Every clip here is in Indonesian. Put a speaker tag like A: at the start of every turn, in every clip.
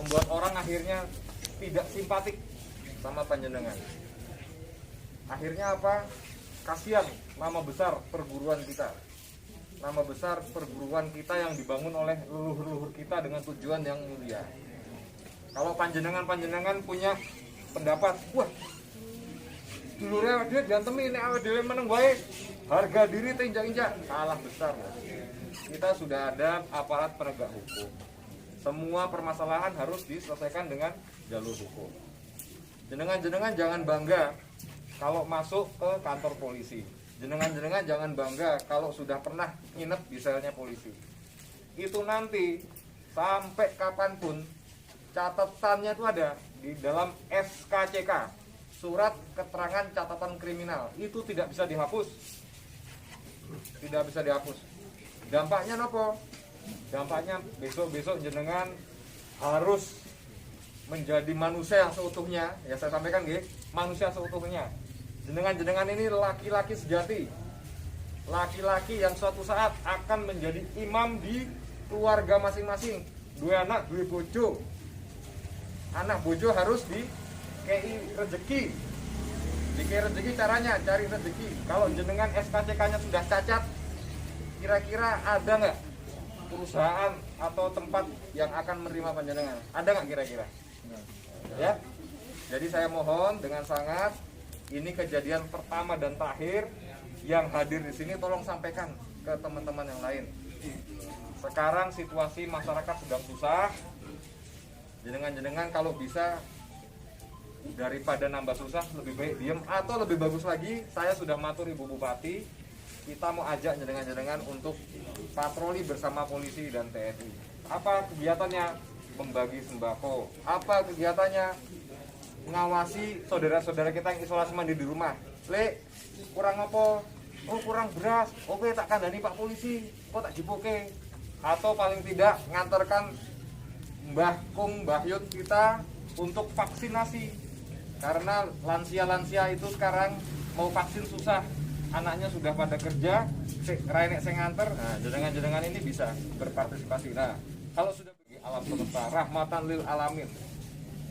A: membuat orang akhirnya tidak simpatik sama panjenengan. Akhirnya apa? Kasihan nama besar perguruan kita. Nama besar perguruan kita yang dibangun oleh leluhur-leluhur kita dengan tujuan yang mulia. Kalau panjenengan punya pendapat, wah, dulure dia diantemi nek awake dhewe meneng wae, harga diri teinjak-injak, salah besar. Kita sudah ada aparat penegak hukum. Semua permasalahan harus diselesaikan dengan jalur hukum. Jenengan jangan bangga kalau masuk ke kantor polisi. Jenengan jangan bangga kalau sudah pernah nginep di selnya polisi. Itu nanti sampai kapanpun catatannya itu ada di dalam SKCK, surat keterangan catatan kriminal. Itu tidak bisa dihapus. Tidak bisa dihapus. Dampaknya apa? Dampaknya besok jenengan harus menjadi manusia yang seutuhnya. Ya saya sampaikan nggih, manusia seutuhnya. Jenengan ini laki-laki sejati. Laki-laki yang suatu saat akan menjadi imam di keluarga masing-masing. Dua anak, dua bojo. Anak bojo harus dikei rezeki. Dikei rezeki caranya, cari rezeki. Kalau jenengan SKCK-nya sudah cacat, kira-kira ada nggak perusahaan atau tempat yang akan menerima panjenengan? Ada nggak kira-kira? Ya. Jadi saya mohon dengan sangat, ini kejadian pertama dan terakhir, yang hadir di sini tolong sampaikan ke teman-teman yang lain. Sekarang situasi masyarakat sedang susah. Jenengan kalau bisa daripada nambah susah lebih baik diem, atau lebih bagus lagi saya sudah matur Ibu Bupati, kita mau ajak jenengan untuk patroli bersama polisi dan TNI. Apa kegiatannya? Membagi sembako. Apa kegiatannya? Ngawasi saudara-saudara kita yang isolasi mandiri di rumah. Le, kurang apa? Oh, kurang beras. Oke, tak kandani Pak Polisi. Kok tak jipoke? Atau paling tidak ngantarkan Mbah Kung, Mbah Yud kita untuk vaksinasi. Karena lansia-lansia itu sekarang mau vaksin susah. Anaknya sudah pada kerja, renek saya nganter. Nah, jenengan ini bisa berpartisipasi. Nah, kalau sudah bagi alam semesta rahmatan lil alamin,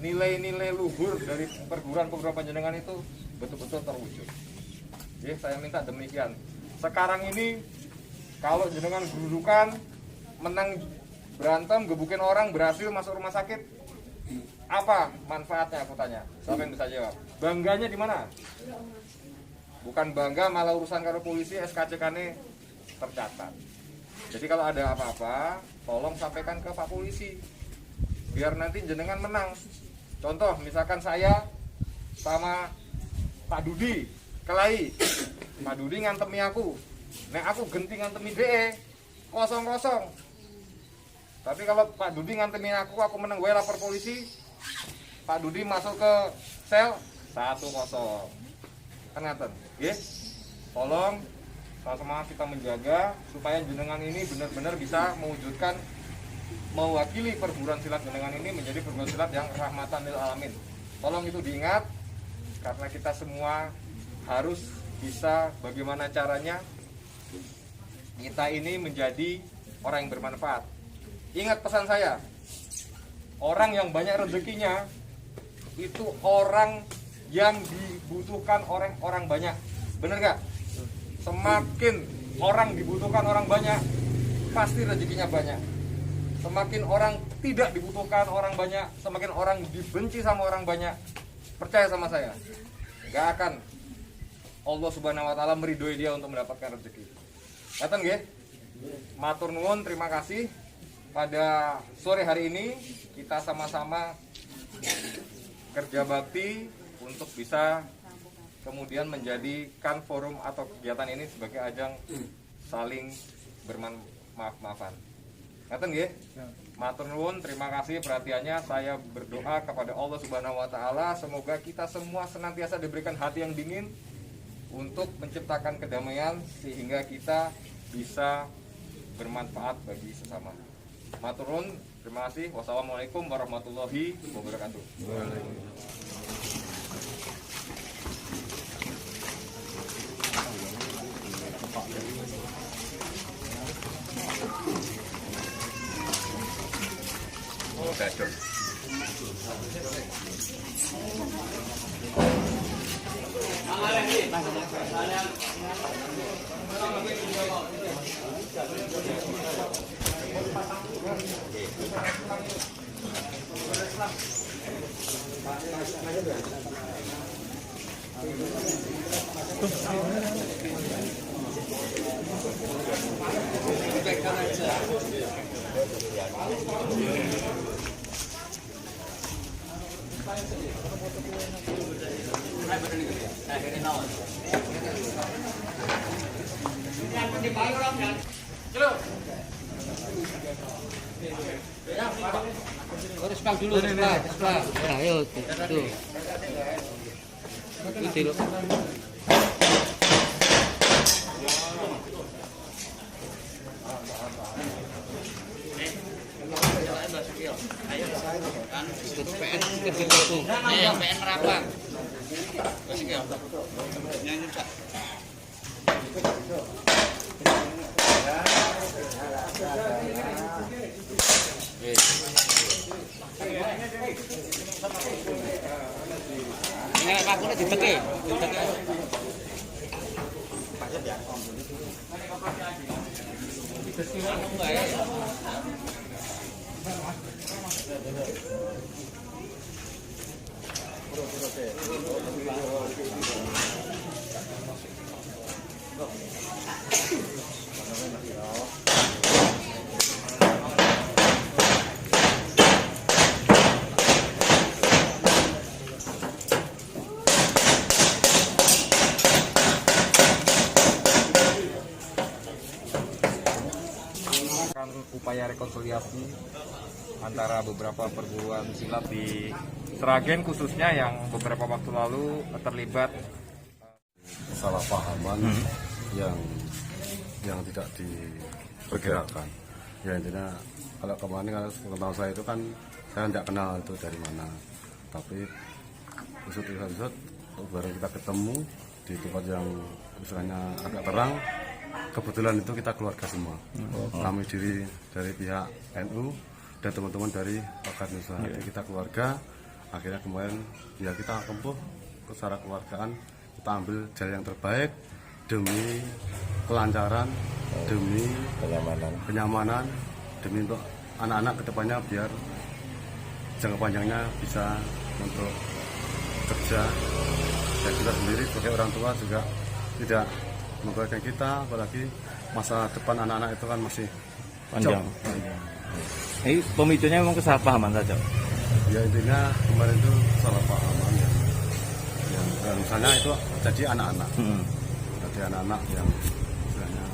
A: nilai-nilai luhur dari perguruan panjenengan itu betul-betul terwujud. Jadi saya minta demikian. Sekarang ini kalau jenengan gerudukan, menang berantem, gebukin orang, berhasil masuk rumah sakit, apa manfaatnya aku tanya? Siapa yang bisa jawab? Bangganya di mana? Bukan bangga malah urusan karo polisi, SKCK-nya tercatat. Jadi kalau ada apa-apa, tolong sampaikan ke Pak Polisi, biar nanti jenengan menang. Contoh, misalkan saya sama Pak Dudi kelahi, Pak Dudi ngantemi aku, nek aku genti ngantemi DE, kosong-kosong. Tapi kalau Pak Dudi ngantemi aku menang, gue lapor polisi, Pak Dudi masuk ke sel 1-0. Kan ngaten, ya? Tolong sama-sama kita menjaga supaya jenengan ini benar-benar bisa mewujudkan, mewakili perguruan silat jenengan ini menjadi perguruan silat yang rahmatan lil alamin. Tolong itu diingat, karena kita semua harus bisa bagaimana caranya kita ini menjadi orang yang bermanfaat. Ingat pesan saya, orang yang banyak rezekinya itu orang yang dibutuhkan orang banyak. Bener gak? Semakin orang dibutuhkan orang banyak, pasti rezekinya banyak. Semakin orang tidak dibutuhkan orang banyak, semakin orang dibenci sama orang banyak. Percaya sama saya, gak akan Allah Subhanahu wa Ta'ala meridhoi dia untuk mendapatkan rezeki. Ngaten nggih? Matur nuwun, terima kasih. Pada sore hari ini kita sama-sama kerja bakti untuk bisa kemudian menjadikan forum atau kegiatan ini sebagai ajang saling bermaaf-maafan. Ngaten nggih? Matur nuwun, terima kasih perhatiannya. Saya berdoa kepada Allah Subhanahu wa Ta'ala, semoga kita semua senantiasa diberikan hati yang dingin untuk menciptakan kedamaian sehingga kita bisa bermanfaat bagi sesama. Matur nuwun, terima kasih. Wassalamualaikum warahmatullahi wabarakatuh. Oh,
B: Sebelah dulu, sebelah. Ayo, tuh. Itu loh. Ikut PN itu. Yang PN berapa? Kasih ya. Nyanyi Cak. Ini pakunya diteke.
A: Upaya rekonsiliasi antara beberapa perguruan silat di Sragen khususnya yang beberapa waktu lalu terlibat
C: kesalahpahaman yang tidak diperkirakan. Ya intinya kalau kemarin kalau tahu saya itu kan saya tidak kenal itu dari mana. Tapi usut baru kita ketemu di tempat yang misalnya agak terang. Kebetulan itu kita keluarga semua. Kami diri dari pihak NU dan teman-teman dari organisasi. Jadi kita keluarga. Akhirnya kemarin ya kita tempuh secara keluargaan, kita ambil jalan yang terbaik demi kelancaran, demi kenyamanan, demi untuk anak-anak kedepannya biar jangka panjangnya bisa untuk kerja. Dan kita sendiri sebagai orang tua juga tidak membahagiakan kita, apalagi masa depan anak-anak itu kan masih
B: Panjang. Ini pemicunya memang kesalahpahaman saja.
C: Ya intinya kemarin itu salah pahaman ya. Yang misalnya itu jadi anak-anak, jadi anak-anak yang misalnya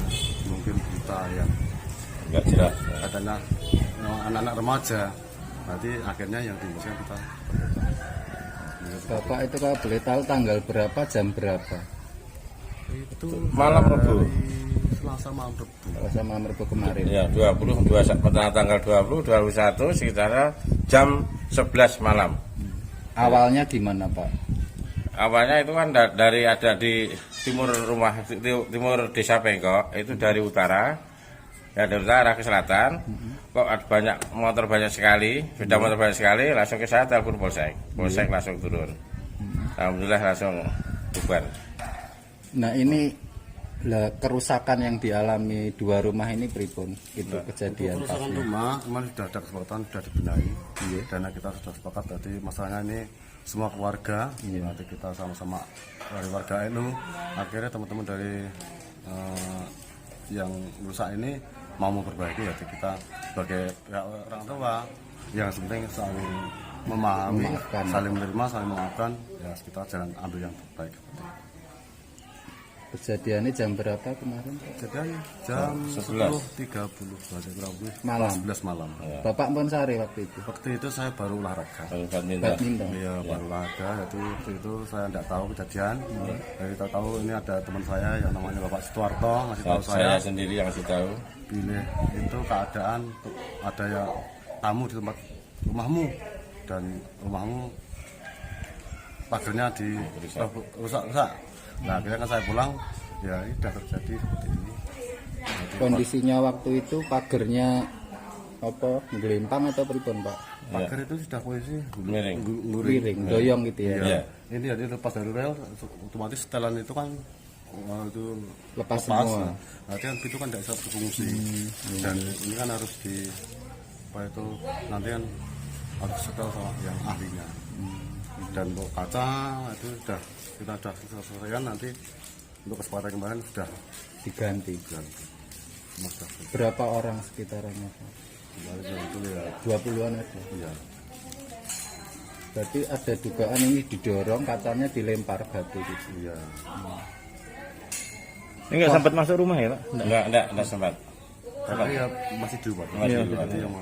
C: mungkin buta yang
B: Enggak jelas.
C: katanya anak-anak remaja. Nanti akhirnya yang timbulnya kita.
D: Bapak itu kalau boleh tahu tanggal berapa, jam berapa?
C: Itu
B: Malam Rebu.
C: Selasa malam Rebu.
D: Selasa malam Rebu kemarin.
B: Ya, 22 tanggal 20 21 sekitar jam 11 malam.
D: Awalnya gimana, Pak?
B: Awalnya itu kan dari ada di timur desa Pengkok, itu dari utara. Ya, dari utara ke selatan. Kok ada banyak sekali, sepeda motor banyak sekali, langsung ke saya telepon Polsek. Polsek langsung turun. Alhamdulillah langsung bubar.
D: Nah, ini lah kerusakan yang dialami dua rumah ini pripun? Itu kejadian
C: Kerusakan
D: pasti.
C: rumah kemarin sudah ada kesepakatan, sudah dibenahi. Karena kita sudah sepakat tadi masalahnya ini semua keluarga. Nanti kita sama-sama dari warga NU. Akhirnya teman-teman dari yang rusak ini mau memperbaiki. Jadi kita sebagai orang tua yang penting saling memahami,
D: Memaafkan.
C: saling menerima, saling memaafkan. Ya kita jangan ambil yang terbaik.
D: Kejadiannya jam berapa kemarin, Pak?
C: Jadi jam
B: 11.
C: 10.30
D: Malam.
C: 11 malam.
D: Bapak pun sehari waktu itu.
C: Waktu itu saya baru olahraga.
D: Badminton.
C: Iya, baru olahraga. Jadi waktu itu saya tidak tahu kejadian. Jadi tahu ini ada teman saya yang namanya Bapak Situarto ngasih tahu
B: Saya sendiri yang kasih tahu.
C: pilih itu keadaan ada ya tamu di tempat rumahmu dan rumahmu pagarnya rusak. Nah akhirnya kan saya pulang ya ini sudah terjadi seperti ini. Jadi,
D: Kondisinya waktu itu pagernya apa? Nggelimpang atau pripun, Pak?
C: pagar itu sudah posisi
B: Miring.
D: Miring, doyong gitu ya.
C: Iya. ini jadi lepas dari rel, otomatis setelan itu kan itu
D: Lepas semua.
C: Nanti kan itu kan tidak bisa berfungsi. Dan ini kan harus di apa itu nanti kan harus setel sama yang ahlinya. Dan untuk kaca itu kita sudah selesaikan, nanti untuk kesepakatan kemarin sudah
D: Diganti.
C: diganti.
D: Berapa orang sekitarannya?
C: Kemarin itu ya,
D: 20-an ada.
C: iya.
D: Berarti ada dugaan ini didorong, kacanya dilempar batu gitu.
C: Iya.
E: Ini nggak sempat masuk rumah ya Pak?
B: Enggak sempat.
C: Tapi ya masih di luar.
B: Masih di luar.
C: Jadi yang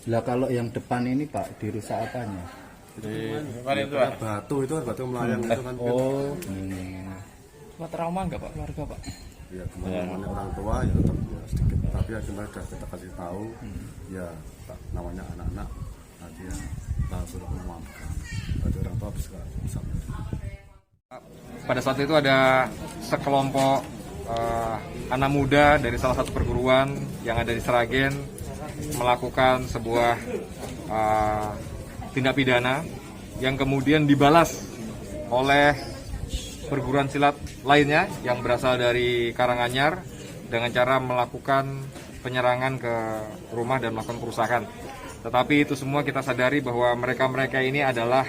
D: Lah kalau yang depan ini Pak, dirusak apanya?
B: Di depan itu Pak.
C: batu itu kan batu melayang itu kan.
D: Oh,
E: Pak trauma nggak Pak keluarga Pak?
C: Ya kemana-mana orang tua ya tetap ya, sedikit. Tapi ya kita kasih tahu ya namanya anak-anak nanti ya kita suruh memaafkan. Berarti orang tua bisa.
A: Pada saat itu ada sekelompok anak muda dari salah satu perguruan yang ada di Sragen melakukan sebuah tindak pidana yang kemudian dibalas oleh perguruan silat lainnya yang berasal dari Karanganyar dengan cara melakukan penyerangan ke rumah dan melakukan perusakan. Tetapi itu semua kita sadari bahwa mereka-mereka ini adalah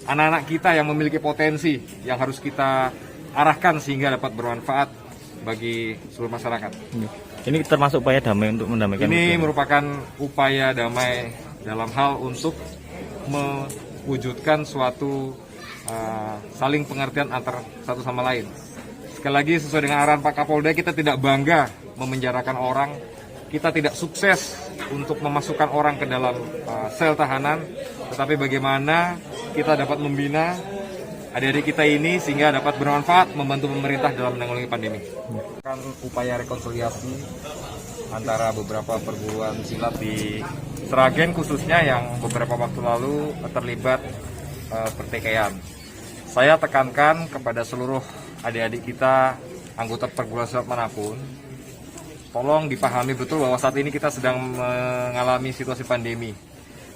A: anak-anak kita yang memiliki potensi yang harus kita arahkan sehingga dapat bermanfaat bagi seluruh masyarakat.
E: Ini termasuk upaya damai untuk mendamaikan.
A: Ini merupakan upaya damai dalam hal untuk mewujudkan suatu saling pengertian antar satu sama lain. Sekali lagi sesuai dengan arahan Pak Kapolda, kita tidak bangga memenjarakan orang, kita tidak sukses untuk memasukkan orang ke dalam sel tahanan, tetapi bagaimana kita dapat membina adik-adik kita ini sehingga dapat bermanfaat membantu pemerintah dalam menanggulangi pandemi. Kan upaya rekonsiliasi antara beberapa perguruan silat di Sragen khususnya yang beberapa waktu lalu terlibat pertikaian. Saya tekankan kepada seluruh adik-adik kita anggota perguruan silat manapun, tolong dipahami betul bahwa saat ini kita sedang mengalami situasi pandemi,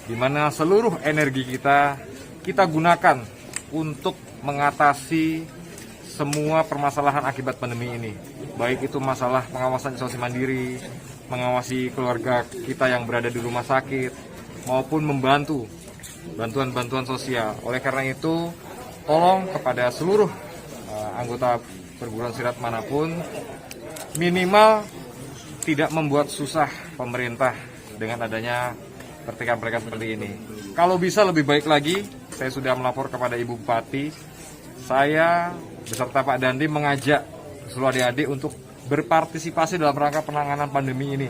A: di mana seluruh energi kita gunakan untuk mengatasi semua permasalahan akibat pandemi ini. Baik itu masalah pengawasan isolasi mandiri, mengawasi keluarga kita yang berada di rumah sakit, maupun membantu bantuan-bantuan sosial. Oleh karena itu, tolong kepada seluruh anggota perguruan silat manapun, minimal tidak membuat susah pemerintah dengan adanya pertikaian seperti ini. Kalau bisa lebih baik lagi, saya sudah melapor kepada Ibu Bupati. Saya beserta Pak Dandi mengajak seluruh adik-adik untuk berpartisipasi dalam rangka penanganan pandemi ini.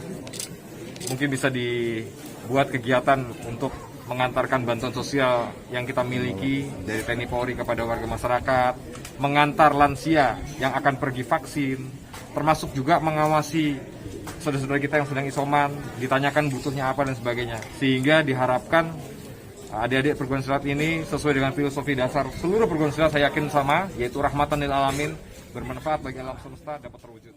A: Mungkin bisa dibuat kegiatan untuk mengantarkan bantuan sosial yang kita miliki dari TNI Polri kepada warga masyarakat, mengantar lansia yang akan pergi vaksin, termasuk juga mengawasi saudara-saudara kita yang sedang isoman, ditanyakan butuhnya apa dan sebagainya. Sehingga diharapkan adik-adik perguruan silat ini sesuai dengan filosofi dasar seluruh perguruan silat, saya yakin sama, yaitu rahmatan lil alamin, bermanfaat bagi alam semesta, dapat terwujud.